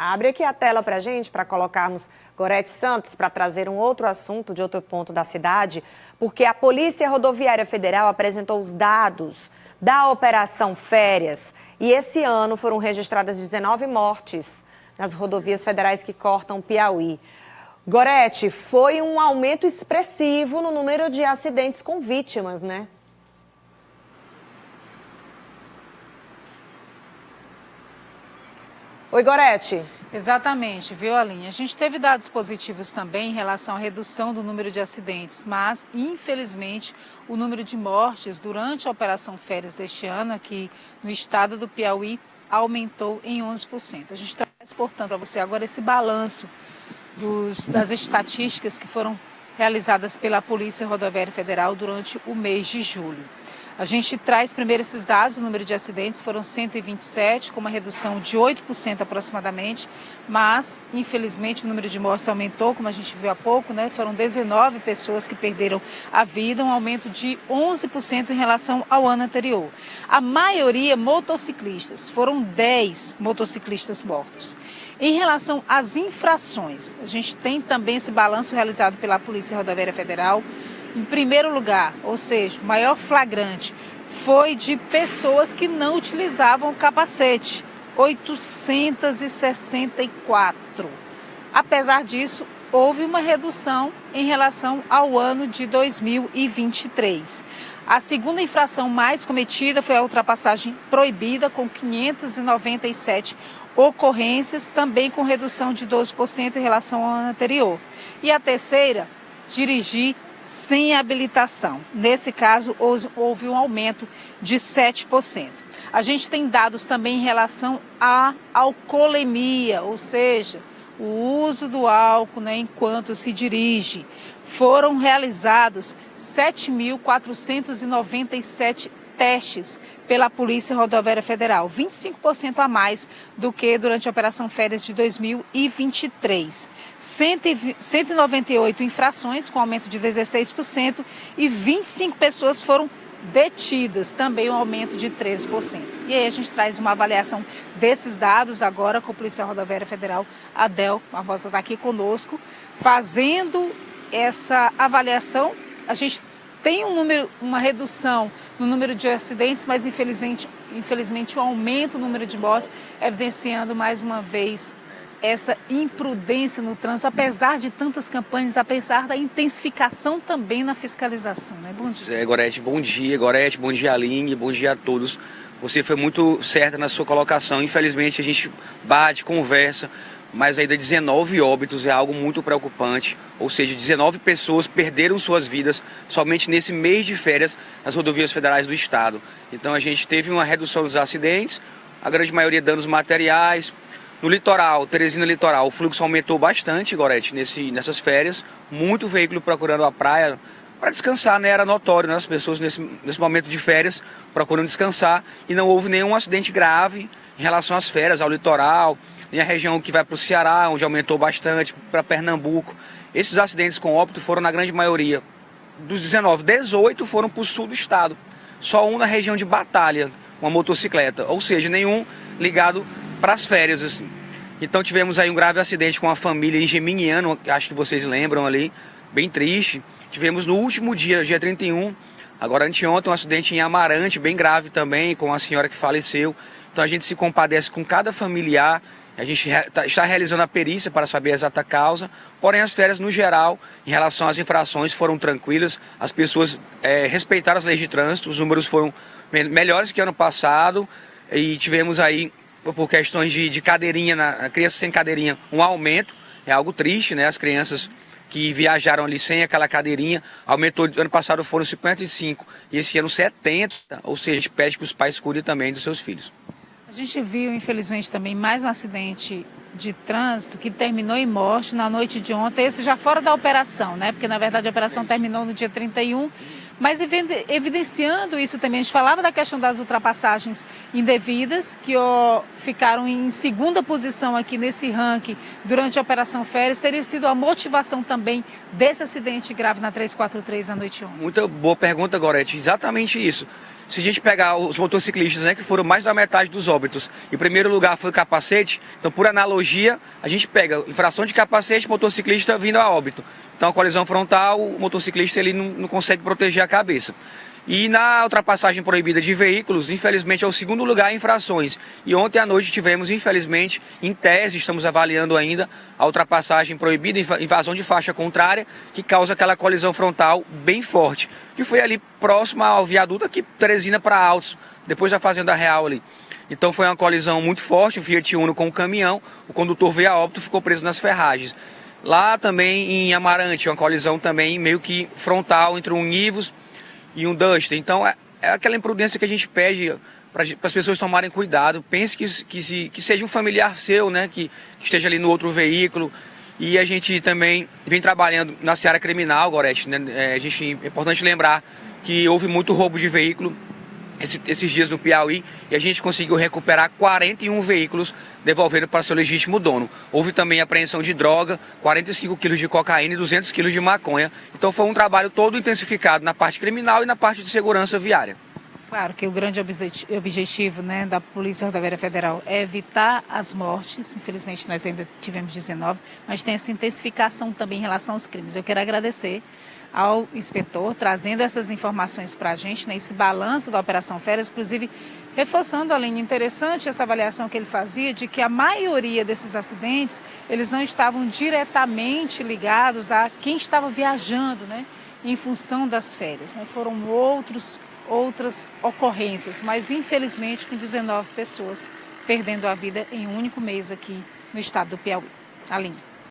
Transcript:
Abre aqui a tela para a gente, para colocarmos Gorete Santos, para trazer um outro assunto de outro ponto da cidade, porque a Polícia Rodoviária Federal apresentou os dados da Operação Férias e esse ano foram registradas 19 mortes nas rodovias federais que cortam o Piauí. Gorete, foi um aumento expressivo no número de acidentes com vítimas, né? Oi, Gorete. Exatamente, viu, Aline? A gente teve dados positivos também em relação à redução do número de acidentes, mas, infelizmente, o número de mortes durante a Operação Férias deste ano aqui no estado do Piauí aumentou em 11%. A gente traz, portanto, para você agora esse balanço das estatísticas que foram realizadas pela Polícia Rodoviária Federal durante o mês de julho. A gente traz primeiro esses dados, o número de acidentes foram 127, com uma redução de 8% aproximadamente, mas, infelizmente, o número de mortes aumentou, como a gente viu há pouco, né? Foram 19 pessoas que perderam a vida, um aumento de 11% em relação ao ano anterior. A maioria motociclistas, foram 10 motociclistas mortos. Em relação às infrações, a gente tem também esse balanço realizado pela Polícia Rodoviária Federal. Em primeiro lugar, ou seja, o maior flagrante foi de pessoas que não utilizavam o capacete, 864. Apesar disso, houve uma redução em relação ao ano de 2023. A segunda infração mais cometida foi a ultrapassagem proibida, com 597 ocorrências, também com redução de 12% em relação ao ano anterior. E a terceira, dirigir sem habilitação. Nesse caso, houve um aumento de 7%. A gente tem dados também em relação à alcoolemia, ou seja, o uso do álcool, né, enquanto se dirige. Foram realizados 7.497 testes pela Polícia Rodoviária Federal, 25% a mais do que durante a Operação Férias de 2023. 198 infrações, com aumento de 16%, e 25 pessoas foram detidas, também um aumento de 13%. E aí a gente traz uma avaliação desses dados agora com a Polícia Rodoviária Federal. A Adel Barbosa está aqui conosco, fazendo essa avaliação. A gente tem uma redução no número de acidentes, mas infelizmente um aumento no número de mortes, evidenciando mais uma vez essa imprudência no trânsito, apesar de tantas campanhas, apesar da intensificação também na fiscalização, né? Bom dia. Gorete, bom dia. Gorete, bom dia, Aline, bom dia a todos. Você foi muito certa na sua colocação. Infelizmente a gente bate, conversa, mas ainda 19 óbitos é algo muito preocupante, ou seja, 19 pessoas perderam suas vidas somente nesse mês de férias nas rodovias federais do estado. Então a gente teve uma redução dos acidentes, a grande maioria danos materiais. No litoral, Teresina Litoral, o fluxo aumentou bastante, Gorete, nessas férias, muito veículo procurando a praia para descansar, né? Era notório, né? As pessoas nesse momento de férias procurando descansar, e não houve nenhum acidente grave em relação às férias, ao litoral, nem a região que vai para o Ceará, onde aumentou bastante, para Pernambuco. Esses acidentes com óbito foram, na grande maioria, dos 19, 18 foram para o sul do estado. Só um na região de Batalha, uma motocicleta, ou seja, nenhum ligado para as férias, assim. Então tivemos aí um grave acidente com a família em Geminiano, acho que vocês lembram ali, bem triste. Tivemos no último dia 31, agora anteontem, um acidente em Amarante, bem grave também, com a senhora que faleceu. Então a gente se compadece com cada familiar. A gente está realizando a perícia para saber a exata causa, porém as férias no geral, em relação às infrações, foram tranquilas, as pessoas respeitaram as leis de trânsito, os números foram melhores que ano passado, e tivemos aí, por questões de cadeirinha, na criança sem cadeirinha, um aumento, é algo triste, né? As crianças que viajaram ali sem aquela cadeirinha, aumentou, ano passado foram 55, e esse ano 70, ou seja, a gente pede que os pais cuidem também dos seus filhos. A gente viu, infelizmente, também mais um acidente de trânsito que terminou em morte na noite de ontem, esse já fora da operação, né? Porque, na verdade, a operação terminou no dia 31, mas evidenciando isso também, a gente falava da questão das ultrapassagens indevidas, que ficaram em segunda posição aqui nesse ranking durante a Operação Férias, teria sido a motivação também desse acidente grave na 343 à noite ontem. Muita boa pergunta, Gorete, exatamente isso. Se a gente pegar os motociclistas, né, que foram mais da metade dos óbitos, e o primeiro lugar foi o capacete, então por analogia, a gente pega infração de capacete, motociclista vindo a óbito. Então a colisão frontal, o motociclista ele não consegue proteger a cabeça. E na ultrapassagem proibida de veículos, infelizmente é o segundo lugar em infrações. E ontem à noite tivemos, infelizmente, em tese, estamos avaliando ainda, a ultrapassagem proibida, invasão de faixa contrária, que causa aquela colisão frontal bem forte, que foi ali próxima ao viaduto aqui, Teresina para Altos, depois da Fazenda Real ali. Então foi uma colisão muito forte, o Fiat Uno com o caminhão, o condutor veio a óbito, ficou preso nas ferragens. Lá também em Amarante, uma colisão também meio que frontal entre um Nivus e um Duster. Então é aquela imprudência que a gente pede para as pessoas tomarem cuidado. Pense que seja um familiar seu, né, que esteja ali no outro veículo. E a gente também vem trabalhando na seara criminal, Gorete, né? É importante lembrar que houve muito roubo de veículo esses dias no Piauí, e a gente conseguiu recuperar 41 veículos, devolvendo para seu legítimo dono. Houve também apreensão de droga, 45 quilos de cocaína e 200 quilos de maconha. Então foi um trabalho todo intensificado na parte criminal e na parte de segurança viária. Claro que o grande objetivo, né, da Polícia Rodoviária Federal é evitar as mortes. Infelizmente nós ainda tivemos 19, mas tem essa intensificação também em relação aos crimes. Eu quero agradecer ao inspetor, trazendo essas informações para a gente, né, esse balanço da Operação Férias, inclusive reforçando, Aline, interessante essa avaliação que ele fazia de que a maioria desses acidentes, eles não estavam diretamente ligados a quem estava viajando, né, em função das férias, né, foram outras ocorrências, mas infelizmente com 19 pessoas perdendo a vida em um único mês aqui no estado do Piauí. Aline.